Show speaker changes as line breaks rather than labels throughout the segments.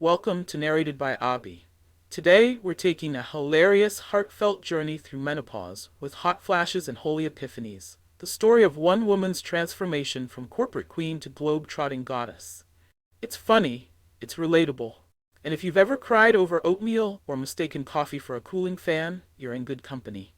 Welcome to Narrated by Abby. Today, we're taking a hilarious, heartfelt journey through menopause with Hot Flashes and Holy Epiphanies, the story of one woman's transformation from corporate queen to globe-trotting goddess. It's funny, it's relatable, and if you've ever cried over oatmeal or mistaken coffee for a cooling fan, you're in good company.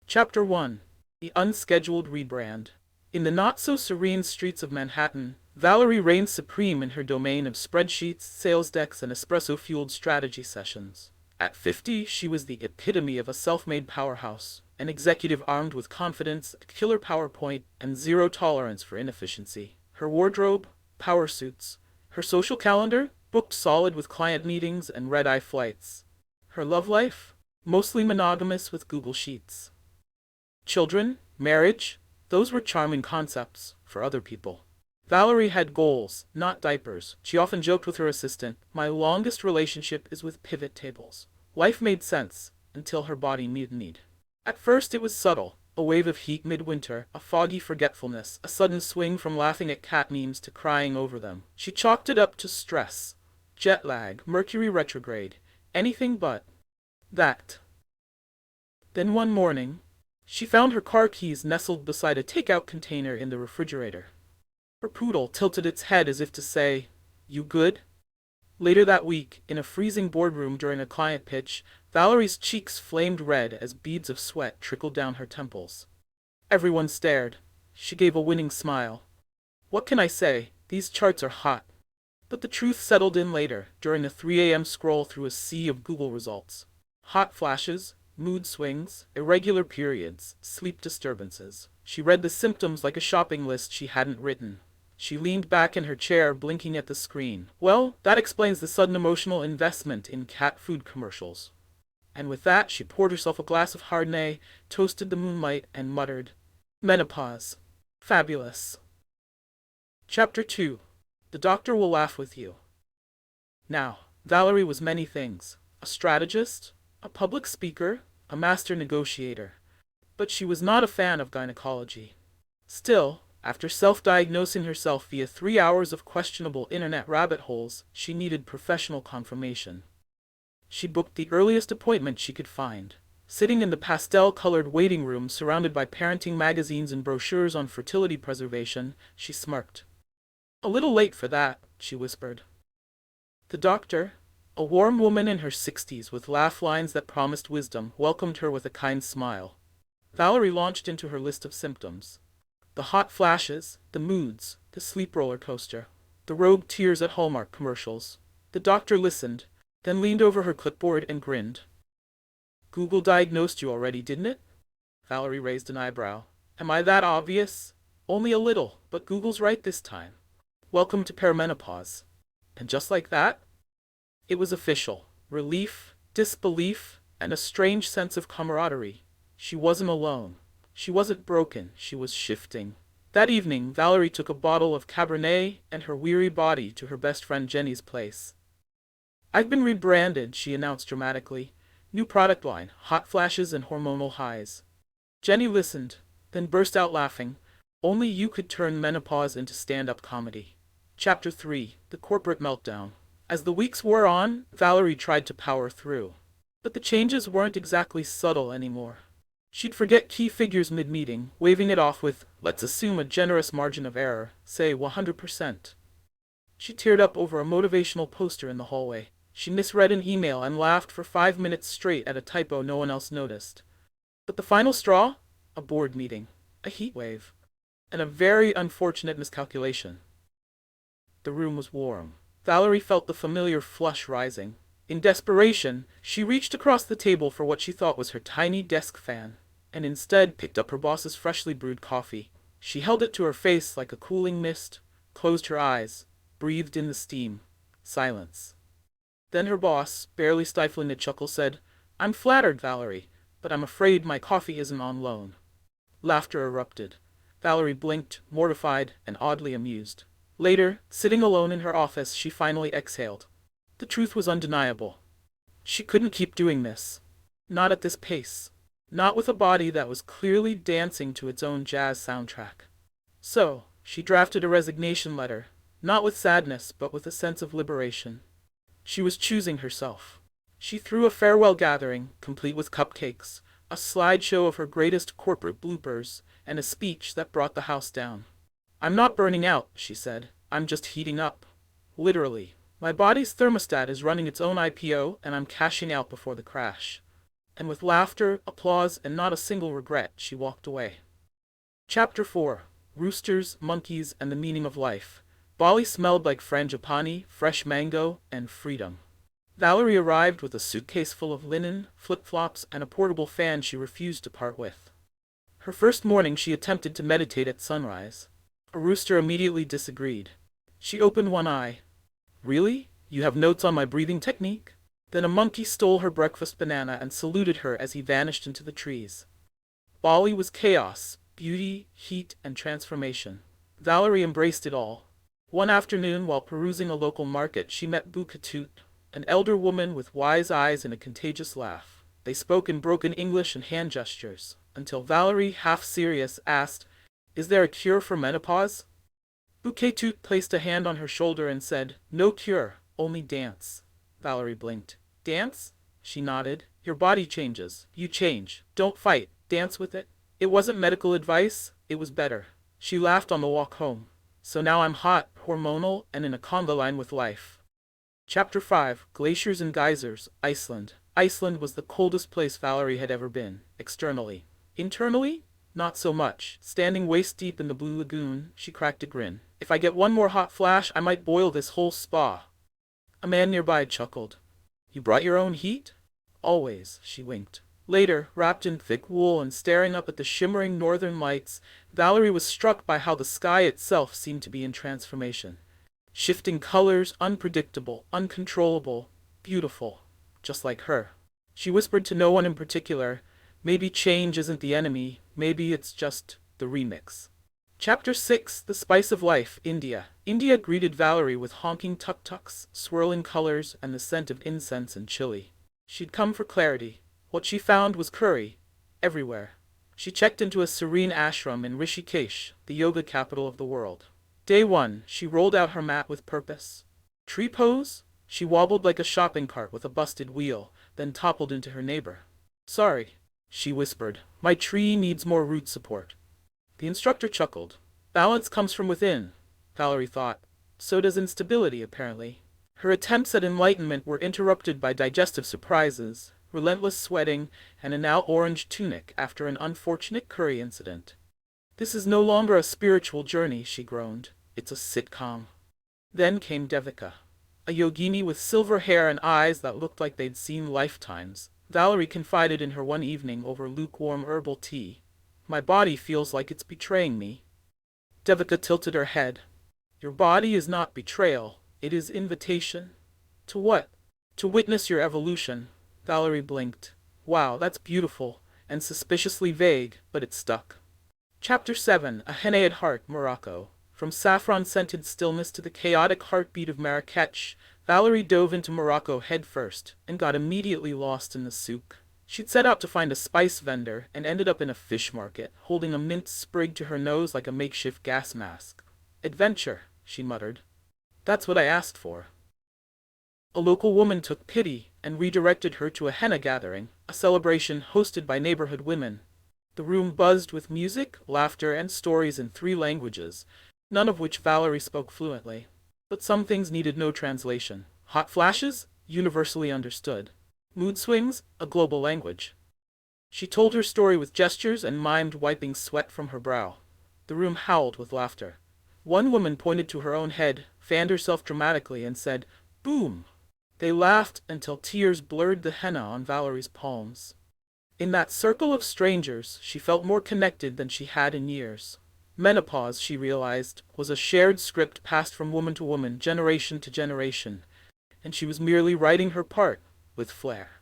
Chapter 1. The Unscheduled Rebrand. In the not-so-serene streets of Manhattan, Valerie reigned supreme in her domain of spreadsheets, sales decks, and espresso-fueled strategy sessions. At 50, she was the epitome of a self-made powerhouse, an executive armed with confidence, a killer PowerPoint, and zero tolerance for inefficiency. Her wardrobe, power suits. Her social calendar, booked solid with client meetings and red-eye flights. Her love life, mostly monogamous with Google Sheets. Children, marriage, those were charming concepts for other people. Valerie had goals, not diapers. She often joked with her assistant, "My longest relationship is with pivot tables." Life made sense, until her body mutinied. At first it was subtle, a wave of heat midwinter, a foggy forgetfulness, a sudden swing from laughing at cat memes to crying over them. She chalked it up to stress, jet lag, Mercury retrograde, anything but that. Then one morning, she found her car keys nestled beside a takeout container in the refrigerator. Her poodle tilted its head as if to say, "You good?" Later that week, in a freezing boardroom during a client pitch, Valerie's cheeks flamed red as beads of sweat trickled down her temples. Everyone stared. She gave a winning smile. "What can I say? These charts are hot." But the truth settled in later, during a 3 a.m. scroll through a sea of Google results. Hot flashes, mood swings, irregular periods, sleep disturbances. She read the symptoms like a shopping list she hadn't written. She leaned back in her chair, blinking at the screen. Well, that explains the sudden emotional investment in cat food commercials. And with that, she poured herself a glass of Chardonnay, toasted the moonlight, and muttered, "Menopause. Fabulous." Chapter 2. The Doctor Will Laugh with You. Now, Valerie was many things. A strategist, a public speaker, a master negotiator. But she was not a fan of gynecology. Still, after self-diagnosing herself via 3 hours of questionable internet rabbit holes, she needed professional confirmation. She booked the earliest appointment she could find. Sitting in the pastel-colored waiting room surrounded by parenting magazines and brochures on fertility preservation, she smirked. "A little late for that," she whispered. The doctor, a warm woman in her 60s with laugh lines that promised wisdom, welcomed her with a kind smile. Valerie launched into her list of symptoms. The hot flashes, the moods, the sleep roller coaster, the rogue tears at Hallmark commercials. The doctor listened, then leaned over her clipboard and grinned. "Google diagnosed you already, didn't it?" Valerie raised an eyebrow. "Am I that obvious?" "Only a little, but Google's right this time. Welcome to perimenopause." And just like that, it was official. Relief, disbelief, and a strange sense of camaraderie. She wasn't alone. She wasn't broken, she was shifting. That evening, Valerie took a bottle of Cabernet and her weary body to her best friend Jenny's place. "I've been rebranded," she announced dramatically. "New product line, hot flashes and hormonal highs." Jenny listened, then burst out laughing. Only you could turn menopause into stand-up comedy. Chapter 3. The Corporate Meltdown. As the weeks wore on, Valerie tried to power through. But the changes weren't exactly subtle anymore. She'd forget key figures mid-meeting, waving it off with, let's assume a generous margin of error, say 100%. She teared up over a motivational poster in the hallway. She misread an email and laughed for 5 minutes straight at a typo no one else noticed. But the final straw? A board meeting, a heat wave, and a very unfortunate miscalculation. The room was warm. Valerie felt the familiar flush rising. In desperation, she reached across the table for what she thought was her tiny desk fan, and instead picked up her boss's freshly brewed coffee. She held it to her face like a cooling mist, closed her eyes, breathed in the steam. Silence. Then her boss, barely stifling a chuckle, said, "I'm flattered, Valerie, but I'm afraid my coffee isn't on loan." Laughter erupted. Valerie blinked, mortified and oddly amused. Later, sitting alone in her office, she finally exhaled. The truth was undeniable. She couldn't keep doing this. Not at this pace. Not with a body that was clearly dancing to its own jazz soundtrack. So, she drafted a resignation letter, not with sadness but with a sense of liberation. She was choosing herself. She threw a farewell gathering, complete with cupcakes, a slideshow of her greatest corporate bloopers, and a speech that brought the house down. "I'm not burning out," she said. "I'm just heating up. Literally. My body's thermostat is running its own IPO, and I'm cashing out before the crash." And with laughter, applause, and not a single regret, she walked away. Chapter 4. Roosters, Monkeys, and the Meaning of Life. Bali smelled like frangipani, fresh mango, and freedom. Valerie arrived with a suitcase full of linen, flip-flops, and a portable fan she refused to part with. Her first morning she attempted to meditate at sunrise. A rooster immediately disagreed. She opened one eye. "Really? You have notes on my breathing technique?" Then a monkey stole her breakfast banana and saluted her as he vanished into the trees. Bali was chaos, beauty, heat, and transformation. Valerie embraced it all. One afternoon, while perusing a local market, she met Bu Katut, an elder woman with wise eyes and a contagious laugh. They spoke in broken English and hand gestures, until Valerie, half serious, asked, "Is there a cure for menopause?" Bu Katut placed a hand on her shoulder and said, "No cure, only dance." Valerie blinked. "Dance?" She nodded. "Your body changes. You change. Don't fight. Dance with it." It wasn't medical advice, it was better. She laughed on the walk home. "So now I'm hot, hormonal, and in a conga line with life." Chapter 5. Glaciers and Geysers, Iceland. Iceland was the coldest place Valerie had ever been, externally. Internally? Not so much. Standing waist-deep in the blue lagoon, she cracked a grin. "If I get one more hot flash, I might boil this whole spa." A man nearby chuckled. "You brought your own heat?" "Always," she winked. Later, wrapped in thick wool and staring up at the shimmering northern lights, Valerie was struck by how the sky itself seemed to be in transformation. Shifting colors, unpredictable, uncontrollable, beautiful, just like her. She whispered to no one in particular, "Maybe change isn't the enemy, maybe it's just the remix." Chapter 6. The Spice of Life, India. India greeted Valerie with honking tuk-tuks, swirling colors, and the scent of incense and chili. She'd come for clarity. What she found was curry, everywhere. She checked into a serene ashram in Rishikesh, the yoga capital of the world. Day 1, she rolled out her mat with purpose. Tree pose? She wobbled like a shopping cart with a busted wheel, then toppled into her neighbor. "Sorry," she whispered, "my tree needs more root support." The instructor chuckled. Balance comes from within, Valerie thought. So does instability, apparently. Her attempts at enlightenment were interrupted by digestive surprises, relentless sweating, and a now orange tunic after an unfortunate curry incident. "This is no longer a spiritual journey," she groaned. "It's a sitcom." Then came Devika, a yogini with silver hair and eyes that looked like they'd seen lifetimes. Valerie confided in her one evening over lukewarm herbal tea. "My body feels like it's betraying me." Devika tilted her head. "Your body is not betrayal, it is invitation." "To what?" "To witness your evolution." Valerie blinked. "Wow, that's beautiful, and suspiciously vague, but it stuck." Chapter 7. A Hennaed Heart, Morocco. From saffron-scented stillness to the chaotic heartbeat of Marrakech, Valerie dove into Morocco headfirst, and got immediately lost in the souk. She'd set out to find a spice vendor, and ended up in a fish market, holding a mint sprig to her nose like a makeshift gas mask. "Adventure," she muttered. "That's what I asked for." A local woman took pity and redirected her to a henna gathering, a celebration hosted by neighborhood women. The room buzzed with music, laughter, and stories in 3 languages, none of which Valerie spoke fluently. But some things needed no translation. Hot flashes? Universally understood. Mood swings? A global language. She told her story with gestures and mimed wiping sweat from her brow. The room howled with laughter. One woman pointed to her own head, fanned herself dramatically, and said, "Boom!" They laughed until tears blurred the henna on Valerie's palms. In that circle of strangers, she felt more connected than she had in years. Menopause, she realized, was a shared script passed from woman to woman, generation to generation, and she was merely writing her part, with flair.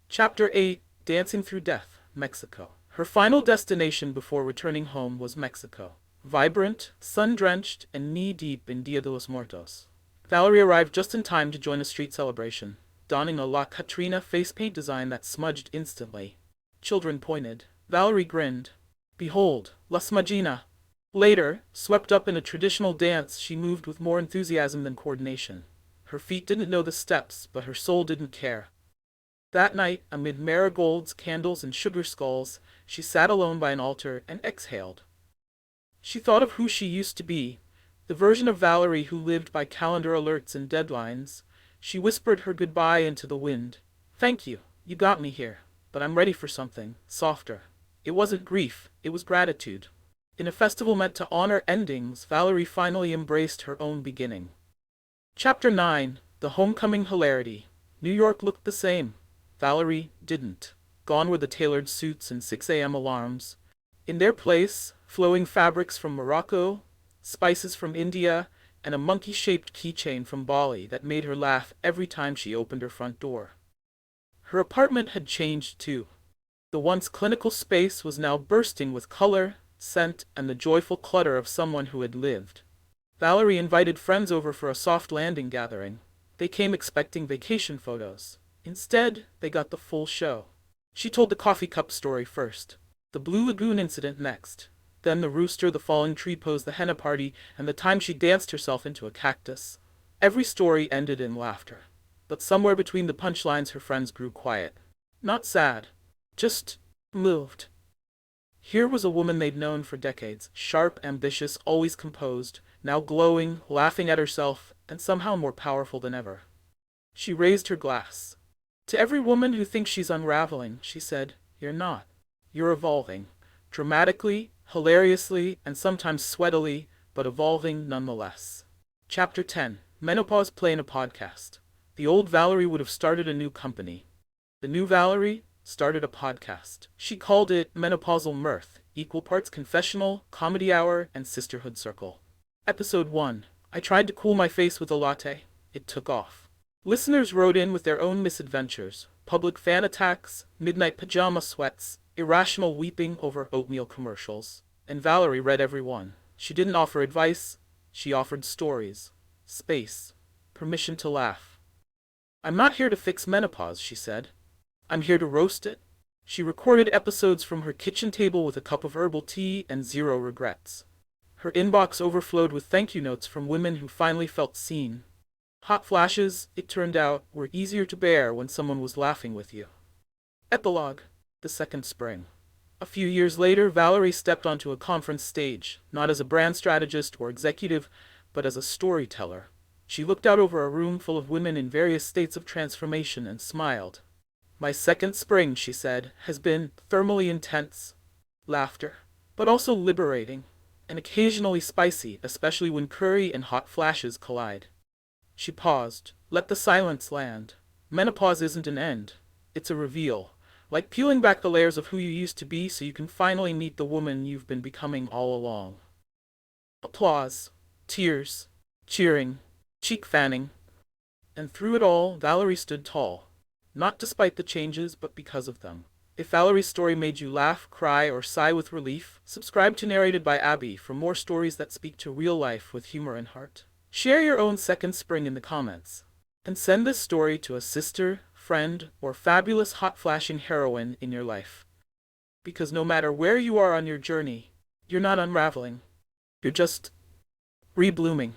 Chapter 8. Dancing Through Death, Mexico. Her final destination before returning home was Mexico. Vibrant, sun-drenched, and knee-deep in Dia de los Muertos. Valerie arrived just in time to join a street celebration, donning a La Catrina face paint design that smudged instantly. Children pointed. Valerie grinned. "Behold, La Smudgina!" Later, swept up in a traditional dance, she moved with more enthusiasm than coordination. Her feet didn't know the steps, but her soul didn't care. That night, amid marigolds, candles, and sugar skulls, she sat alone by an altar and exhaled. She thought of who she used to be, the version of Valerie who lived by calendar alerts and deadlines. She whispered her goodbye into the wind. "Thank you, you got me here, but I'm ready for something softer." It wasn't grief, it was gratitude. In a festival meant to honor endings, Valerie finally embraced her own beginning. Chapter 9. The Homecoming Hilarity. New York looked the same. Valerie didn't. Gone were the tailored suits and 6 a.m. alarms. In their place, flowing fabrics from Morocco, spices from India, and a monkey-shaped keychain from Bali that made her laugh every time she opened her front door. Her apartment had changed too. The once clinical space was now bursting with color, scent, and the joyful clutter of someone who had lived. Valerie invited friends over for a soft landing gathering. They came expecting vacation photos. Instead, they got the full show. She told the coffee cup story first, the Blue Lagoon incident next, then the rooster, the falling tree pose, the henna party, and the time she danced herself into a cactus. Every story ended in laughter. But somewhere between the punchlines her friends grew quiet. Not sad, just moved. Here was a woman they'd known for decades, sharp, ambitious, always composed, now glowing, laughing at herself, and somehow more powerful than ever. She raised her glass. "To every woman who thinks she's unraveling," she said, "you're not. You're evolving. Dramatically, hilariously, and sometimes sweatily, but evolving nonetheless." Chapter 10. Menopause Play in a Podcast. The old Valerie would have started a new company. The new Valerie started a podcast. She called it Menopausal Mirth, equal parts confessional, comedy hour, and sisterhood circle. Episode 1. I tried to cool my face with a latte. It took off. Listeners wrote in with their own misadventures, public fan attacks, midnight pajama sweats, irrational weeping over oatmeal commercials. And Valerie read every one. She didn't offer advice, she offered stories, space, permission to laugh. "I'm not here to fix menopause," she said. "I'm here to roast it." She recorded episodes from her kitchen table with a cup of herbal tea and zero regrets. Her inbox overflowed with thank you notes from women who finally felt seen. Hot flashes, it turned out, were easier to bear when someone was laughing with you. Epilogue. The second spring. A few years later, Valerie stepped onto a conference stage, not as a brand strategist or executive, but as a storyteller. She looked out over a room full of women in various states of transformation and smiled. "My second spring," she said, "has been thermally intense. Laughter, but also liberating, and occasionally spicy, especially when curry and hot flashes collide." She paused, let the silence land. Menopause isn't an end, it's a reveal, like peeling back the layers of who you used to be so you can finally meet the woman you've been becoming all along. Applause, tears, cheering, cheek fanning. And through it all, Valerie stood tall. Not despite the changes, but because of them. If Valerie's story made you laugh, cry, or sigh with relief, subscribe to Narrated by Abby for more stories that speak to real life with humor and heart. Share your own second spring in the comments. And send this story to a sister, friend, or fabulous hot flashing heroine in your life. Because no matter where you are on your journey, you're not unraveling. You're just reblooming.